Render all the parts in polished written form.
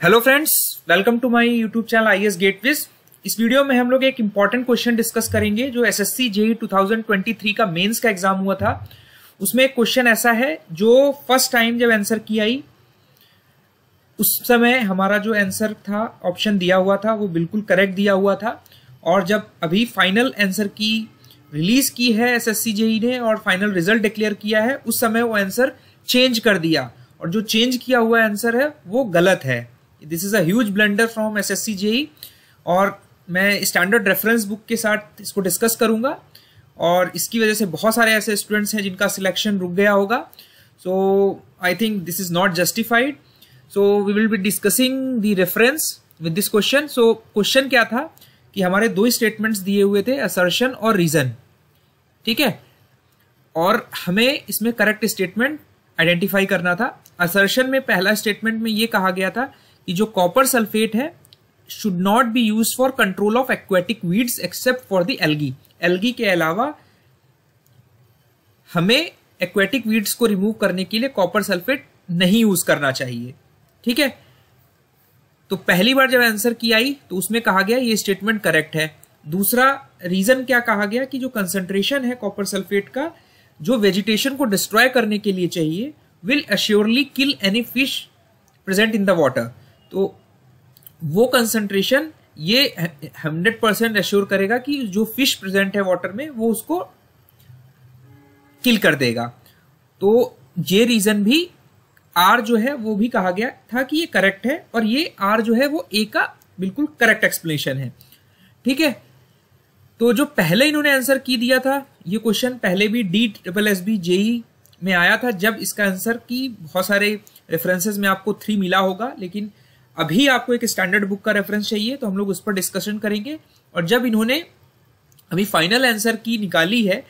Hello friends, welcome to my YouTube channel IAS get quiz. इस video में हम लोग एक इंपॉर्टेंट क्वेश्चन डिस्कस करेंगे जो एसएससी जेईई 2023 का मेंस का एग्जाम हुआ था। उसमें एक क्वेश्चन ऐसा है जो फर्स्ट टाइम जब आंसर की आई उस समय हमारा जो आंसर था ऑप्शन दिया हुआ था वो बिल्कुल करेक्ट दिया हुआ था, और जब अभी फाइनल आंसर की रिलीज की है एसएससी जेईई ने और फाइनल रिजल्ट डिक्लेयर किया है उस समय वो आंसर चेंज कर दिया, और जो चेंज किया हुआ आंसर है वो गलत है। This is a huge blunder from SSC JEE, और मैं स्टैंडर्ड रेफरेंस बुक के साथ इसको डिस्कस करूंगा, और इसकी वजह से बहुत सारे ऐसे स्टूडेंट्स हैं जिनका सिलेक्शन रुक गया होगा। So I think this is not justified. So we will be discussing the reference with this question. So question क्या था कि हमारे दो स्टेटमेंट्स दिए हुए थे, असर्शन और रीजन, ठीक है, और हमें इसमें करेक्ट स्टेटमेंट आइडेंटिफाई करना था। असर्शन में पहला स्टेटमेंट में ये कहा गया था कि जो कॉपर सल्फेट है should not B use for control of aquatic weeds except for the algae. Algae के अलावा हमें एक्वेटिक वीड्स को रिमूव करने के लिए कॉपर सल्फेट नहीं यूज करना चाहिए, ठीक है। तो पहली बार जब आंसर की आई तो उसमें कहा गया ये स्टेटमेंट करेक्ट है। दूसरा रीजन क्या कहा गया कि जो कंसंट्रेशन है कॉपर सल्फेट का जो वेजिटेशन को डिस्ट्रॉय करने के लिए चाहिए will assuredly kill any fish present in the water. तो वो कंसंट्रेशन ये 100% एश्योर करेगा कि जो फिश प्रेजेंट है वाटर में वो उसको किल कर देगा। तो ये रीजन भी आर जो है वो भी कहा गया था कि ये करेक्ट है, और ये आर जो है वो ए का बिल्कुल करेक्ट एक्सप्लेनेशन है, ठीक है। तो जो पहले इन्होंने आंसर की दिया था ये क्वेश्चन पहले भी DSSB जेईई में आया था, जब इसका आंसर की बहुत सारे रेफरेंसेस में आपको 3 मिला होगा, लेकिन अभी आपको एक स्टैंडर्ड बुक का रेफरेंस चाहिए तो हम लोग उस पर डिस्कशन करेंगे। और जब इन्होंने अभी फाइनल आंसर की निकाली है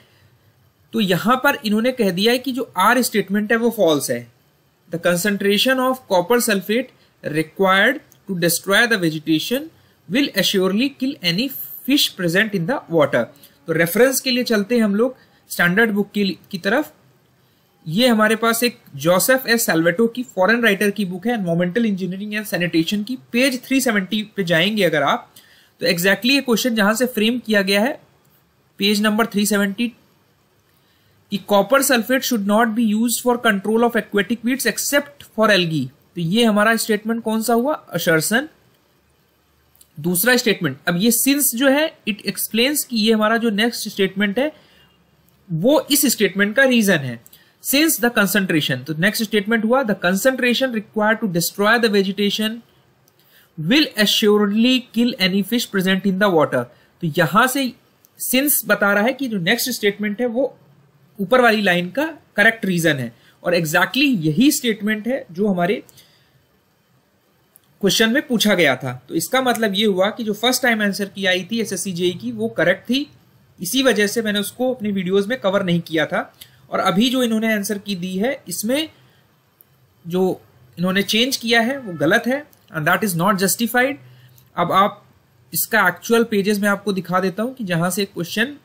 तो यहां पर इन्होंने कह दिया है कि जो आर स्टेटमेंट है वो फॉल्स है। The concentration of copper sulphate required to destroy the vegetation will assuredly kill any fish present in the water. तो रेफरेंस के लिए चलते हैं हम लोग स्टैंडर्ड बुक की तरफ। ये हमारे पास एक जोसेफ एस सैल्वेटो की फॉरेन राइटर की बुक है एनवायरमेंटल इंजीनियरिंग एंड सैनिटेशन की। पेज 370 पे जाएंगे अगर आप तो एग्जैक्टली ये क्वेश्चन जहां से फ्रेम किया गया है पेज नंबर 370 कि copper sulphate should not be used for control of aquatic weeds except for algae. तो ये हमारा स्टेटमेंट कौन सा हुआ, असर्शन। दूसरा स्टेटमेंट, अब ये सिंस जो है इट एक्सप्लेन्स कि ये हमारा जो नेक्स्ट स्टेटमेंट है वो इस स्टेटमेंट का रीजन है। सिंस द कंसंट्रेशन, तो नेक्स्ट स्टेटमेंट हुआ the concentration required to destroy the vegetation will assuredly kill any fish present in the water. तो यहां से सिंस बता रहा है कि जो नेक्स्ट स्टेटमेंट है वो ऊपर वाली लाइन का करेक्ट रीजन है, और एग्जैक्टली यही स्टेटमेंट है जो हमारे क्वेश्चन में पूछा गया था। तो इसका मतलब ये हुआ कि जो फर्स्ट टाइम आंसर की आई थी एसएससी जेईई की वो करेक्ट थी, इसी वजह से मैंने उसको अपनी वीडियोस में कवर नहीं किया था। और अभी जो इन्होंने आंसर की दी है इसमें जो इन्होंने चेंज किया है वो गलत है, and that is not justified. अब आप इसका एक्चुअल पेजेस में आपको दिखा देता हूं कि जहां से क्वेश्चन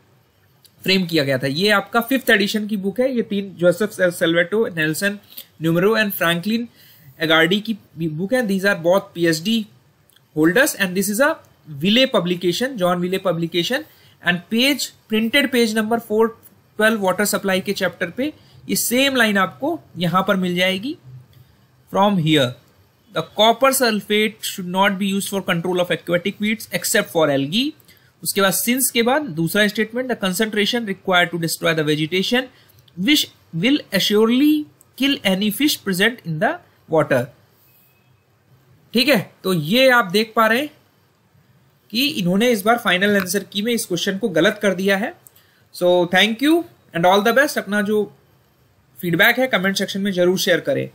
फ्रेम किया गया था। ये आपका 5th एडिशन की बुक है, ये 3 Joseph Salvato, Nelson Nemerow and Franklin Agardy की बुक है। These are both PhD holders and this is a Wiley publication, John Wiley publication, and page printed page number 412 water supply के chapter पे ये same line आपको यहां पर मिल जाएगी। From here the copper sulphate should not be used for control of aquatic weeds except for algae. उसके बाद सिंस के बाद दूसरा statement the concentration required to destroy the vegetation which will assuredly kill any fish present in the water, ठीक है। तो ये आप देख पा रहे हैं कि इन्होंने इस बार फाइनल आंसर की में इस क्वेश्चन को गलत कर दिया है। So thank you and all the best. अपना जो फीडबैक है कमेंट सेक्शन में जरूर शेयर करें।